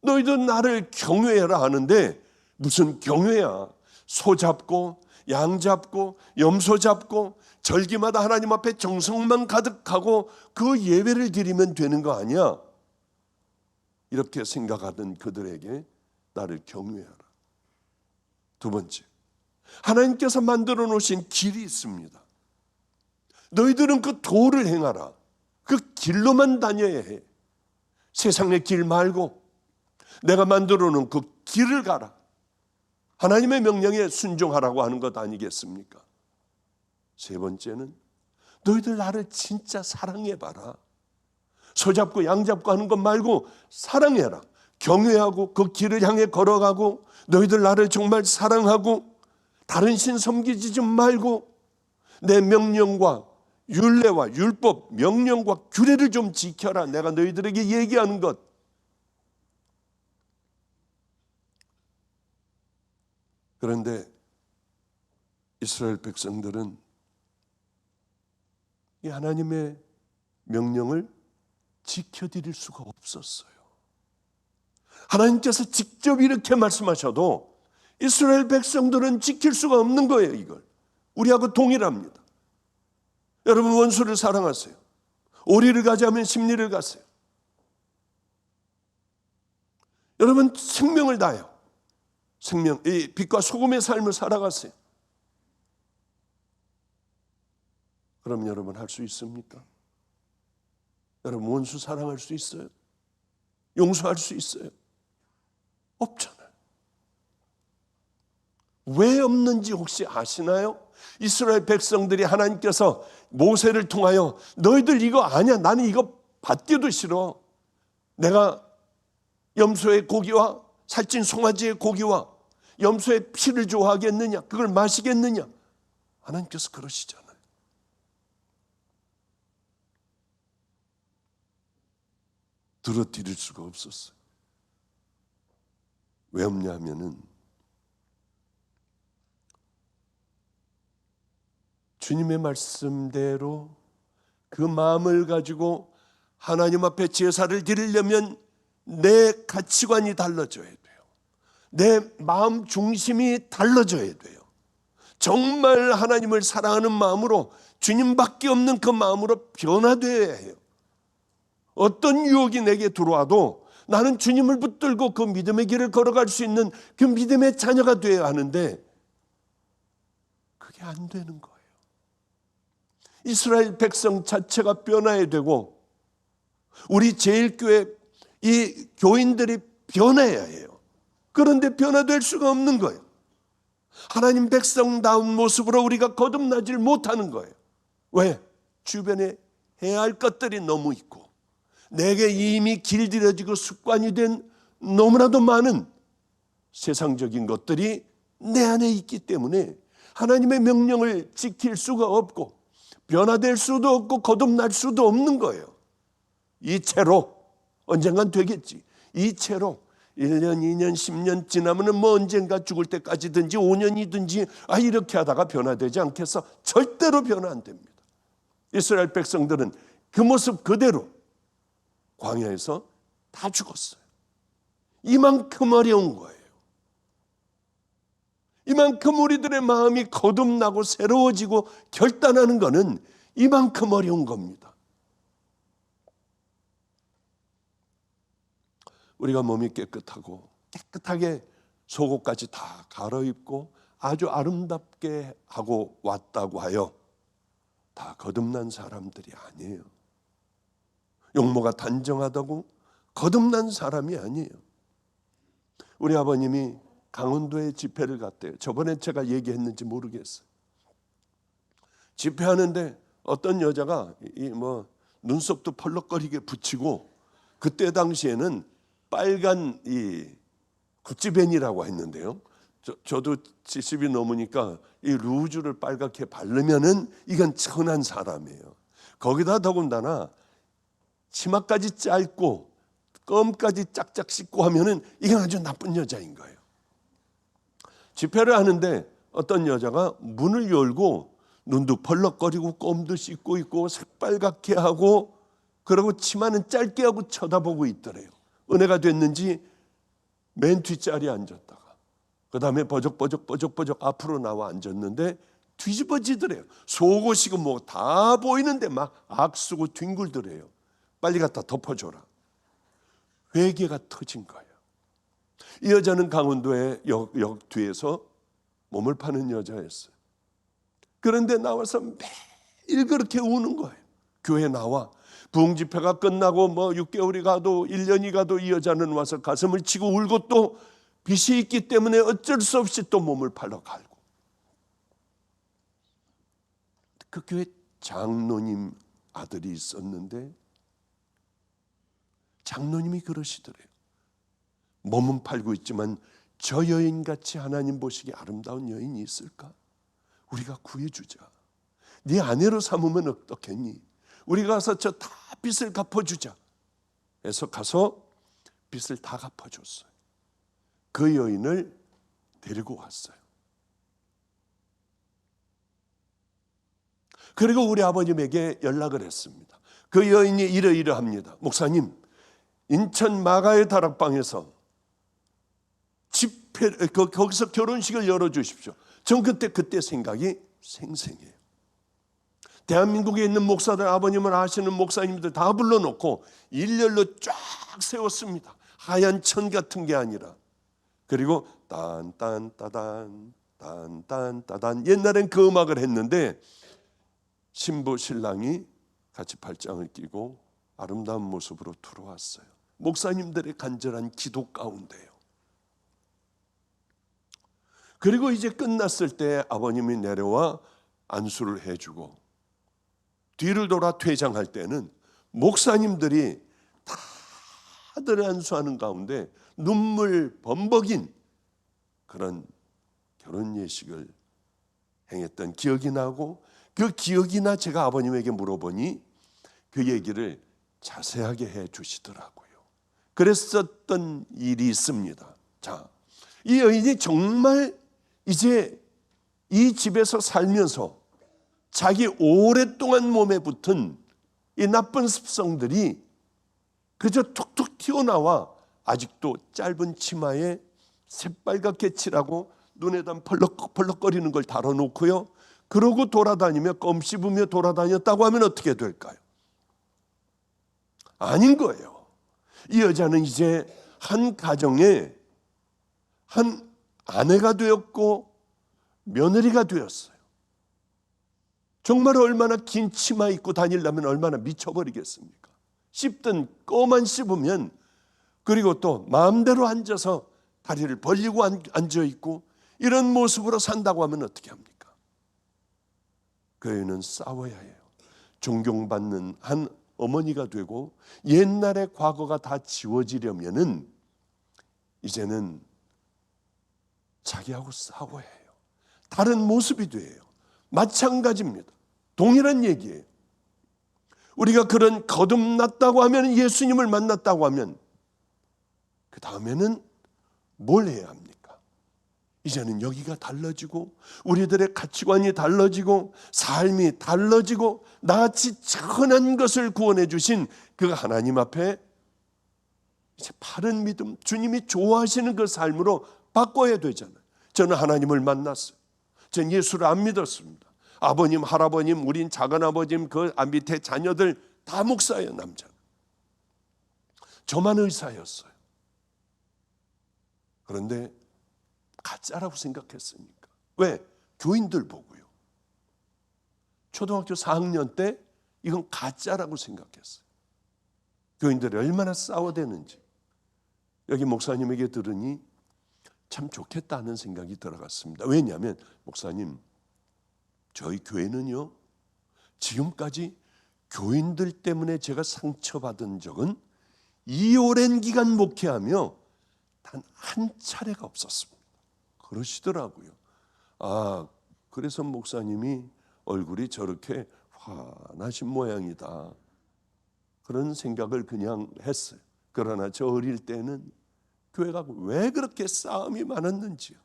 너희도 나를 경외해라 하는데 무슨 경외야? 소 잡고 양 잡고 염소 잡고 절기마다 하나님 앞에 정성만 가득하고 그 예배를 드리면 되는 거 아니야? 이렇게 생각하던 그들에게 나를 경외하라. 두 번째, 하나님께서 만들어 놓으신 길이 있습니다. 너희들은 그 도를 행하라. 그 길로만 다녀야 해. 세상의 길 말고 내가 만들어 놓은 그 길을 가라. 하나님의 명령에 순종하라고 하는 것 아니겠습니까? 세 번째는 너희들 나를 진짜 사랑해봐라. 소 잡고 양 잡고 하는 것 말고 사랑해라. 경외하고 그 길을 향해 걸어가고 너희들 나를 정말 사랑하고 다른 신 섬기지 좀 말고 내 명령과 율례와 율법, 명령과 규례를 좀 지켜라. 내가 너희들에게 얘기하는 것. 그런데 이스라엘 백성들은 이 하나님의 명령을 지켜드릴 수가 없었어요. 하나님께서 직접 이렇게 말씀하셔도 이스라엘 백성들은 지킬 수가 없는 거예요. 이걸 우리하고 동일합니다. 여러분, 원수를 사랑하세요. 오리를 가자면 십리를 가세요. 여러분, 생명을 다해요. 생명, 이 빛과 소금의 삶을 살아가세요. 그럼 여러분 할 수 있습니까? 여러분 원수 사랑할 수 있어요? 용서할 수 있어요? 없잖아요. 왜 없는지 혹시 아시나요? 이스라엘 백성들이 하나님께서 모세를 통하여 너희들 이거 아니야, 나는 이거 받기도 싫어, 내가 염소의 고기와 살찐 송아지의 고기와 염소의 피를 좋아하겠느냐, 그걸 마시겠느냐, 하나님께서 그러시잖아요. 들어드릴 수가 없었어요. 왜 없냐면은 주님의 말씀대로 그 마음을 가지고 하나님 앞에 제사를 드리려면 내 가치관이 달라져야 돼요. 내 마음 중심이 달라져야 돼요. 정말 하나님을 사랑하는 마음으로, 주님밖에 없는 그 마음으로 변화되어야 해요. 어떤 유혹이 내게 들어와도 나는 주님을 붙들고 그 믿음의 길을 걸어갈 수 있는 그 믿음의 자녀가 되어야 하는데 그게 안 되는 거예요. 이스라엘 백성 자체가 변화해야 되고 우리 제일교회 이 교인들이 변해야 해요. 그런데 변화될 수가 없는 거예요. 하나님 백성다운 모습으로 우리가 거듭나질 못하는 거예요. 왜? 주변에 해야 할 것들이 너무 있고 내게 이미 길들여지고 습관이 된 너무나도 많은 세상적인 것들이 내 안에 있기 때문에 하나님의 명령을 지킬 수가 없고 변화될 수도 없고 거듭날 수도 없는 거예요. 이 채로 언젠간 되겠지. 이 채로 1년, 2년, 10년 지나면 뭐 언젠가 죽을 때까지든지 5년이든지 이렇게 하다가 변화되지 않겠어? 절대로 변화 안 됩니다. 이스라엘 백성들은 그 모습 그대로 광야에서 다 죽었어요. 이만큼 어려운 거예요. 이만큼 우리들의 마음이 거듭나고 새로워지고 결단하는 것은 이만큼 어려운 겁니다. 우리가 몸이 깨끗하게 속옷까지 다 갈아입고 아주 아름답게 하고 왔다고 하여 다 거듭난 사람들이 아니에요. 용모가 단정하다고 거듭난 사람이 아니에요. 우리 아버님이 강원도에 집회를 갔대요. 저번에 제가 얘기했는지 모르겠어요. 집회하는데 어떤 여자가 눈썹도 펄럭거리게 붙이고 그때 당시에는 빨간 이 구찌벤이라고 했는데요. 저도 70이 넘으니까 이 루즈를 빨갛게 바르면은 이건 천한 사람이에요. 거기다 더군다나 치마까지 짧고 껌까지 짝짝 씻고 하면은 이건 아주 나쁜 여자인 거예요. 집회를 하는데 어떤 여자가 문을 열고 눈도 펄럭거리고 껌도 씻고 있고 새빨갛게 하고 그리고 치마는 짧게 하고 쳐다보고 있더래요. 은혜가 됐는지 맨 뒷자리에 앉았다가 그 다음에 버적버적 앞으로 나와 앉았는데 뒤집어지더래요. 속옷이고 뭐 다 보이는데 막 악쓰고 뒹굴더래요. 빨리 갖다 덮어줘라. 회개가 터진 거예요. 이 여자는 강원도의 역 뒤에서 몸을 파는 여자였어요. 그런데 나와서 매일 그렇게 우는 거예요. 교회 나와 부흥집회가 끝나고 6개월이 가도 1년이 가도 이 여자는 와서 가슴을 치고 울고 또 빚이 있기 때문에 어쩔 수 없이 또 몸을 팔러 갈고. 그 교회 장로님 아들이 있었는데 장로님이 그러시더래요. 몸은 팔고 있지만 저 여인같이 하나님 보시기에 아름다운 여인이 있을까? 우리가 구해주자. 네 아내로 삼으면 어떻겠니? 우리가 가서 저 다 빚을 갚아주자 해서 가서 빚을 다 갚아줬어요. 그 여인을 데리고 왔어요. 그리고 우리 아버님에게 연락을 했습니다. 그 여인이 이러이러합니다. 목사님, 인천 마가의 다락방에서 거기서 결혼식을 열어주십시오. 전 그때 생각이 생생해요. 대한민국에 있는 목사들, 아버님을 아시는 목사님들 다 불러놓고 일렬로 쫙 세웠습니다. 하얀 천 같은 게 아니라. 그리고 딴딴따단 딴딴따단, 옛날엔 그 음악을 했는데 신부 신랑이 같이 발장을 끼고 아름다운 모습으로 들어왔어요. 목사님들의 간절한 기도 가운데요. 그리고 이제 끝났을 때 아버님이 내려와 안수를 해주고 뒤를 돌아 퇴장할 때는 목사님들이 다들 안수하는 가운데 눈물 범벅인 그런 결혼 예식을 행했던 기억이 나고, 그 기억이 나 제가 아버님에게 물어보니 그 얘기를 자세하게 해 주시더라고요. 그랬었던 일이 있습니다. 자, 이 여인이 정말 이제 이 집에서 살면서 자기 오랫동안 몸에 붙은 이 나쁜 습성들이 그저 툭툭 튀어나와 아직도 짧은 치마에 새빨갛게 칠하고 눈에다 펄럭펄럭거리는 걸 달아놓고요, 그러고 돌아다니며 껌 씹으며 돌아다녔다고 하면 어떻게 될까요? 아닌 거예요. 이 여자는 이제 한 가정에 한 아내가 되었고 며느리가 되었어요. 정말 얼마나 긴 치마 입고 다니려면 얼마나 미쳐버리겠습니까? 씹든 껌만 씹으면, 그리고 또 마음대로 앉아서 다리를 벌리고 앉아있고 이런 모습으로 산다고 하면 어떻게 합니까? 그 애는 싸워야 해요. 존경받는 한 어머니가 되고 옛날의 과거가 다 지워지려면은 이제는 자기하고 싸워야 해요. 다른 모습이 돼요. 마찬가지입니다. 동일한 얘기예요. 우리가 그런 거듭났다고 하면, 예수님을 만났다고 하면 그 다음에는 뭘 해야 합니까? 이제는 여기가 달라지고 우리들의 가치관이 달라지고 삶이 달라지고 나같이 천한 것을 구원해 주신 그 하나님 앞에 이제 바른 믿음, 주님이 좋아하시는 그 삶으로 바꿔야 되잖아요. 저는 하나님을 만났어요. 전 예수를 안 믿었습니다. 아버님, 할아버님, 우린 작은아버님, 그 밑에 자녀들 다 목사예요, 남자는. 저만 의사였어요. 그런데 가짜라고 생각했으니까. 왜? 교인들 보고요. 초등학교 4학년 때 이건 가짜라고 생각했어요. 교인들이 얼마나 싸워대는지. 여기 목사님에게 들으니 참 좋겠다는 생각이 들어갔습니다. 왜냐하면 목사님, 저희 교회는요, 지금까지 교인들 때문에 제가 상처받은 적은 이 오랜 기간 목회하며 단 한 차례가 없었습니다. 그러시더라고요. 아, 그래서 목사님이 얼굴이 저렇게 환하신 모양이다, 그런 생각을 그냥 했어요. 그러나 저 어릴 때는 교회가 왜 그렇게 싸움이 많았는지요.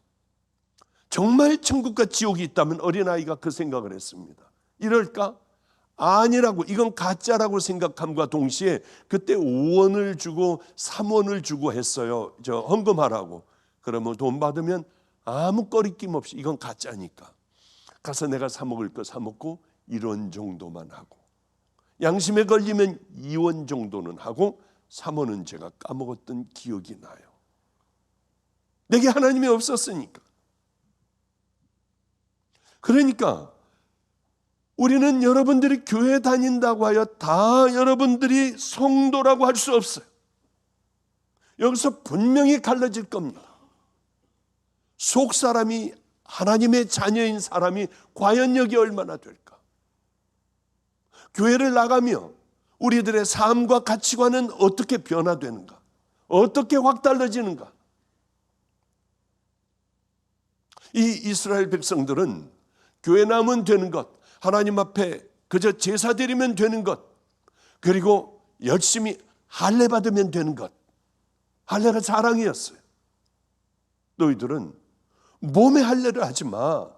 정말 천국과 지옥이 있다면 어린아이가 그 생각을 했습니다. 이럴까? 아니라고, 이건 가짜라고 생각함과 동시에 그때 5원을 주고 3원을 주고 했어요. 저 헌금하라고. 그러면 돈 받으면 아무 꺼리낌 없이 이건 가짜니까 가서 내가 사 먹을 거 사 먹고 1원 정도만 하고, 양심에 걸리면 2원 정도는 하고 3원은 제가 까먹었던 기억이 나요. 내게 하나님이 없었으니까. 그러니까 우리는 여러분들이 교회 다닌다고 하여 다 여러분들이 성도라고 할 수 없어요. 여기서 분명히 갈라질 겁니다. 속 사람이 하나님의 자녀인 사람이 과연 여기 얼마나 될까? 교회를 나가며 우리들의 삶과 가치관은 어떻게 변화되는가? 어떻게 확 달라지는가? 이 이스라엘 백성들은 교회 나오면 되는 것, 하나님 앞에 그저 제사 드리면 되는 것, 그리고 열심히 할례 받으면 되는 것, 할례가 자랑이었어요. 너희들은 몸의 할례를 하지 마.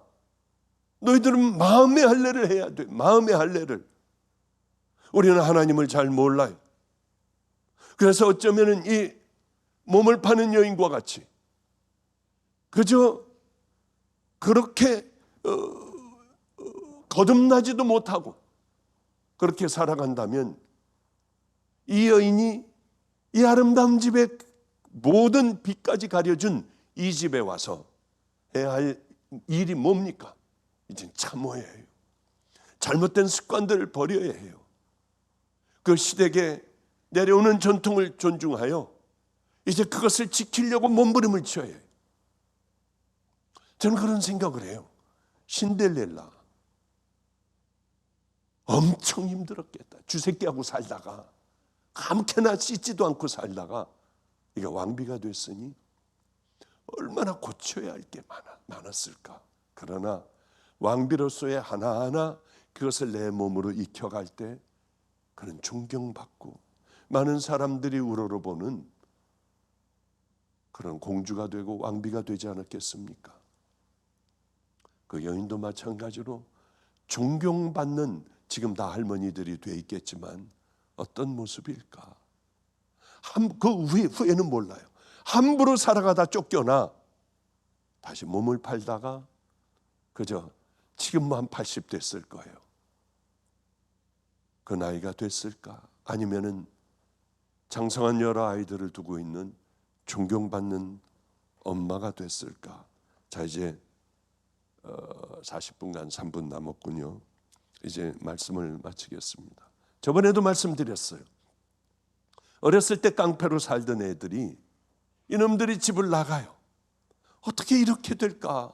너희들은 마음의 할례를 해야 돼. 마음의 할례를. 우리는 하나님을 잘 몰라요. 그래서 어쩌면 이 몸을 파는 여인과 같이 그저 그렇게 거듭나지도 못하고 그렇게 살아간다면, 이 여인이 이 아름다운 집의 모든 빛까지 가려준 이 집에 와서 해야 할 일이 뭡니까? 이제 참아야 해요. 잘못된 습관들을 버려야 해요. 그 시댁에 내려오는 전통을 존중하여 이제 그것을 지키려고 몸부림을 쳐야 해요. 저는 그런 생각을 해요. 신데렐라, 엄청 힘들었겠다. 주새끼하고 살다가 아무렇게나 씻지도 않고 살다가 이게 왕비가 됐으니 얼마나 고쳐야 할 게 많았을까. 그러나 왕비로서의 하나하나 그것을 내 몸으로 익혀갈 때 그는 존경받고 많은 사람들이 우러러보는 그런 공주가 되고 왕비가 되지 않았겠습니까? 그 여인도 마찬가지로 존경받는, 지금 다 할머니들이 돼 있겠지만 어떤 모습일까? 그 후에는 몰라요. 함부로 살아가다 쫓겨나 다시 몸을 팔다가 그저 지금 뭐 한 80 됐을 거예요. 그 나이가 됐을까? 아니면은 장성한 여러 아이들을 두고 있는 존경받는 엄마가 됐을까? 자, 이제 40분간 3분 남았군요. 이제 말씀을 마치겠습니다. 저번에도 말씀드렸어요. 어렸을 때 깡패로 살던 애들이 이놈들이 집을 나가요. 어떻게 이렇게 될까?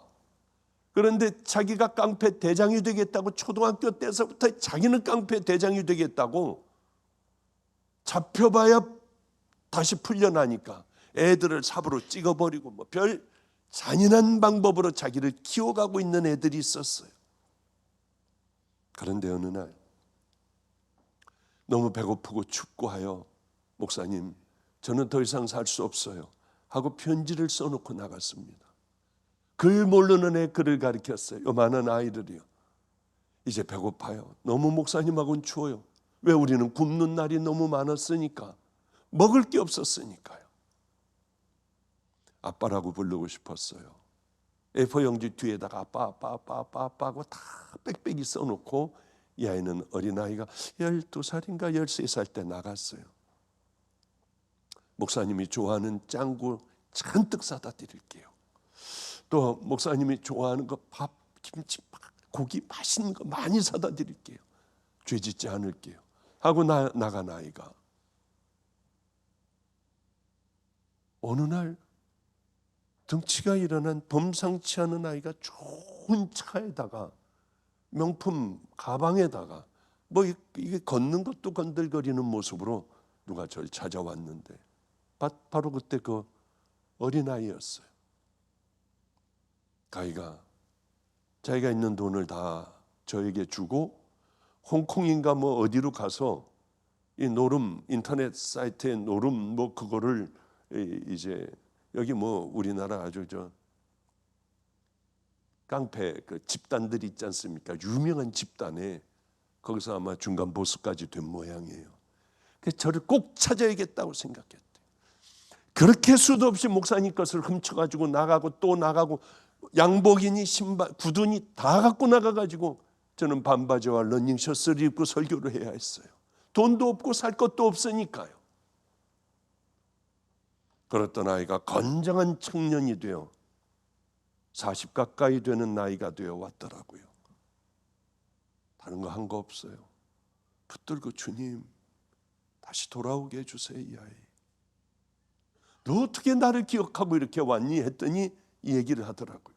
그런데 자기가 깡패 대장이 되겠다고 초등학교 때서부터 자기는 깡패 대장이 되겠다고 잡혀봐야 다시 풀려나니까 애들을 삽으로 찍어버리고 뭐 별 잔인한 방법으로 자기를 키워가고 있는 애들이 있었어요. 그런데 어느 날 너무 배고프고 춥고 하여 목사님, 저는 더 이상 살 수 없어요 하고 편지를 써놓고 나갔습니다. 글 모르는 애 글을 가르쳤어요. 요만한 아이들이요. 이제 배고파요. 너무 목사님하고는 추워요. 왜? 우리는 굶는 날이 너무 많았으니까. 먹을 게 없었으니까요. 아빠라고 부르고 싶었어요. A4 용지 뒤에다가 아빠 하고 다 빽빽이 써놓고 이 아이는 어린아이가 12살인가 13살 때 나갔어요. 목사님이 좋아하는 짱구 잔뜩 사다 드릴게요. 또 목사님이 좋아하는 거 밥, 김치, 고기 맛있는 거 많이 사다 드릴게요. 죄 짓지 않을게요 하고 나간 아이가 어느 날 덩치가 일어난 범상치 않은 아이가 좋은 차에다가 명품 가방에다가 뭐 이게 걷는 것도 건들거리는 모습으로 누가 저를 찾아왔는데 바로 그때 그 어린아이였어요. 아이가 자기가 있는 돈을 다 저에게 주고 홍콩인가 뭐 어디로 가서 이 노름 인터넷 사이트에 노름 뭐 그거를 이제 여기 뭐 우리나라 아주 저 깡패 그 집단들이 있지 않습니까? 유명한 집단에 거기서 아마 중간 보스까지 된 모양이에요. 그래서 저를 꼭 찾아야겠다고 생각했대. 그렇게 수도 없이 목사님 것을 훔쳐가지고 나가고 또 나가고 양복이니 신발, 구두니 다 갖고 나가가지고 저는 반바지와 러닝셔츠를 입고 설교를 해야 했어요. 돈도 없고 살 것도 없으니까요. 그랬던 아이가 건장한 청년이 되어 40 가까이 되는 나이가 되어 왔더라고요. 다른 거 한 거 없어요. 붙들고 주님 다시 돌아오게 해주세요. 이 아이 너 어떻게 나를 기억하고 이렇게 왔니? 했더니 이 얘기를 하더라고요.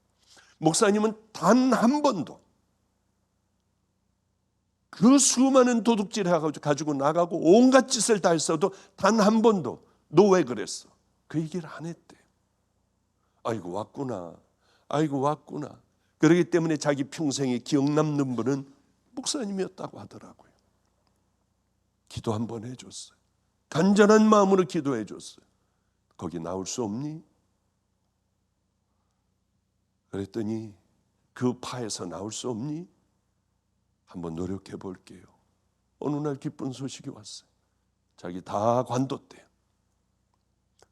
목사님은 단 한 번도 그 수많은 도둑질 해가지고 나가고 온갖 짓을 다 했어도 단 한 번도 너 왜 그랬어? 그 얘기를 안 했대. 아이고 왔구나. 아이고 왔구나. 그렇기 때문에 자기 평생에 기억 남는 분은 목사님이었다고 하더라고요. 기도 한번 해줬어요. 간절한 마음으로 기도해 줬어요. 거기 나올 수 없니? 그랬더니 그 파에서 나올 수 없니? 한번 노력해 볼게요. 어느 날 기쁜 소식이 왔어요. 자기 다 관뒀대요.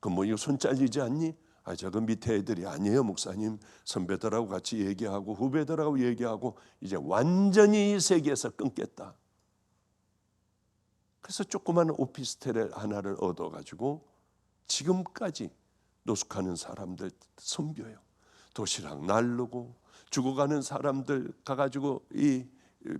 그럼 뭐 이거 손 잘리지 않니? 아, 저거 밑에 애들이 아니에요 목사님. 선배들하고 같이 얘기하고 후배들하고 얘기하고 이제 완전히 이 세계에서 끊겠다. 그래서 조그만 오피스텔 하나를 얻어가지고 지금까지 노숙하는 사람들 섬겨요. 도시락 나르고 죽어가는 사람들 가가지고 이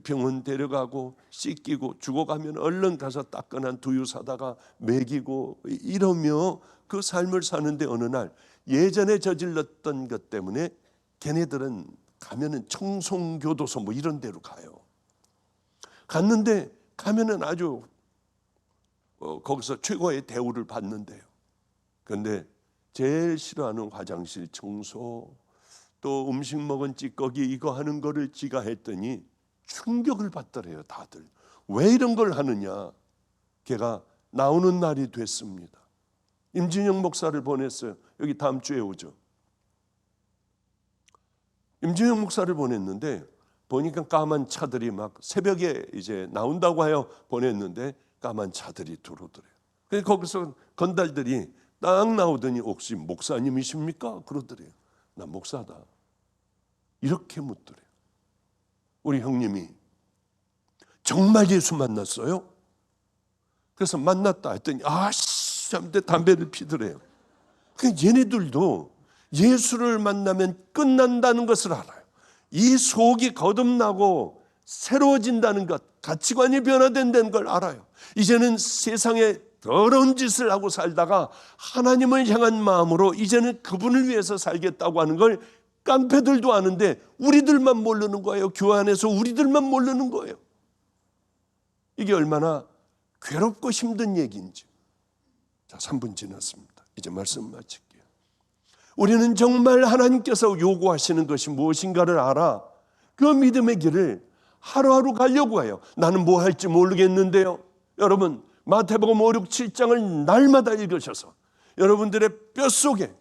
병원 데려가고 씻기고 죽어가면 얼른 가서 따끈한 두유 사다가 먹이고 이러며 그 삶을 사는데 어느 날 예전에 저질렀던 것 때문에 걔네들은 가면은 청송교도소 뭐 이런 데로 가요. 갔는데 가면은 아주 거기서 최고의 대우를 받는데요. 그런데 제일 싫어하는 화장실 청소, 또 음식 먹은 찌꺼기 이거 하는 거를 지가 했더니 충격을 받더래요. 다들 왜 이런 걸 하느냐. 걔가 나오는 날이 됐습니다. 임진영 목사를 보냈어요. 여기 다음 주에 오죠. 임진영 목사를 보냈는데 보니까 까만 차들이 막 새벽에 이제 나온다고 하여 보냈는데 까만 차들이 들어오더래요. 그래서 거기서 건달들이 딱 나오더니 혹시 목사님이십니까? 그러더래요. 나 목사다. 이렇게 묻더래요. 우리 형님이 정말 예수 만났어요? 그래서 만났다 했더니 아씨 하면서 담배를 피더래요. 그러니까 얘네들도 예수를 만나면 끝난다는 것을 알아요. 이 속이 거듭나고 새로워진다는 것, 가치관이 변화된다는 걸 알아요. 이제는 세상에 더러운 짓을 하고 살다가 하나님을 향한 마음으로 이제는 그분을 위해서 살겠다고 하는 걸 깡패들도 아는데 우리들만 모르는 거예요. 교회 안에서 우리들만 모르는 거예요. 이게 얼마나 괴롭고 힘든 얘기인지. 자, 3분 지났습니다. 이제 말씀 마칠게요. 우리는 정말 하나님께서 요구하시는 것이 무엇인가를 알아 그 믿음의 길을 하루하루 가려고 해요. 나는 뭐 할지 모르겠는데요. 여러분 마태복음 5, 6, 7장을 날마다 읽으셔서 여러분들의 뼛속에,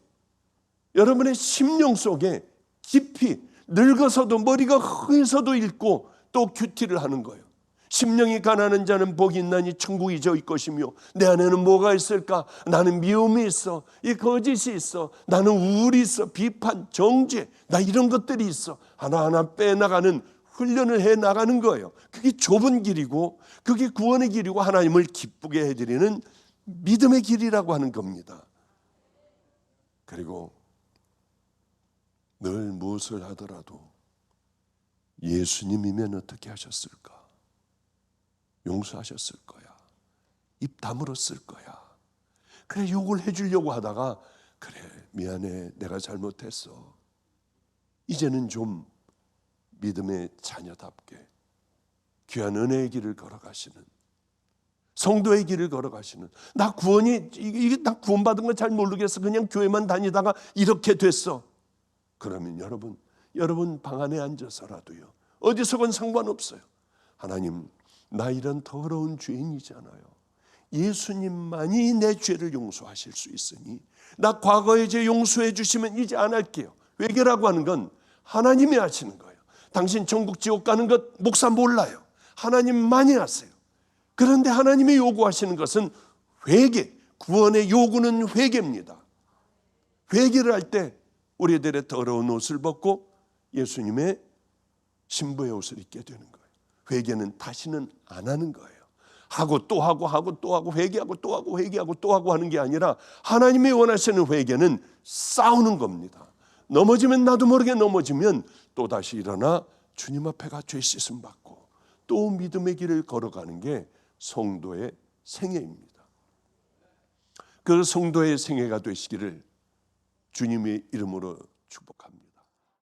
여러분의 심령 속에 깊이 늙어서도 머리가 흐해서도 읽고 또 큐티를 하는 거예요. 심령이 가난한 자는 복이 있나니 천국이 저희 것이며 내 안에는 뭐가 있을까? 나는 미움이 있어, 이 거짓이 있어, 나는 우울이 있어, 비판, 정죄, 나 이런 것들이 있어. 하나하나 빼나가는 훈련을 해나가는 거예요. 그게 좁은 길이고 그게 구원의 길이고 하나님을 기쁘게 해드리는 믿음의 길이라고 하는 겁니다. 그리고 늘 무엇을 하더라도 예수님이면 어떻게 하셨을까? 용서하셨을 거야. 입 다물었을 거야. 그래 욕을 해주려고 하다가 그래 미안해 내가 잘못했어. 이제는 좀 믿음의 자녀답게 귀한 은혜의 길을 걸어가시는, 성도의 길을 걸어가시는, 나 구원받은 거 잘 모르겠어. 그냥 교회만 다니다가 이렇게 됐어. 그러면 여러분 방 안에 앉아서라도요. 어디서건 상관없어요. 하나님 나 이런 더러운 죄인이잖아요. 예수님만이 내 죄를 용서하실 수 있으니 나 과거의 죄 용서해 주시면 이제 안 할게요. 회개라고 하는 건 하나님이 하시는 거예요. 당신 천국 지옥 가는 것 목사 몰라요. 하나님만이 하세요. 그런데 하나님이 요구하시는 것은 회개, 구원의 요구는 회개입니다. 회개를 할 때 우리들의 더러운 옷을 벗고 예수님의 신부의 옷을 입게 되는 거예요. 회개는 다시는 안 하는 거예요. 하고 또 하고 회개하고 또 하고 회개하고 또 하고 하는 게 아니라 하나님이 원하시는 회개는 싸우는 겁니다. 넘어지면 나도 모르게 넘어지면 또다시 일어나 주님 앞에 가 죄 씻음 받고 또 믿음의 길을 걸어가는 게 성도의 생애입니다. 그 성도의 생애가 되시기를 주님의 이름으로 축복합니다.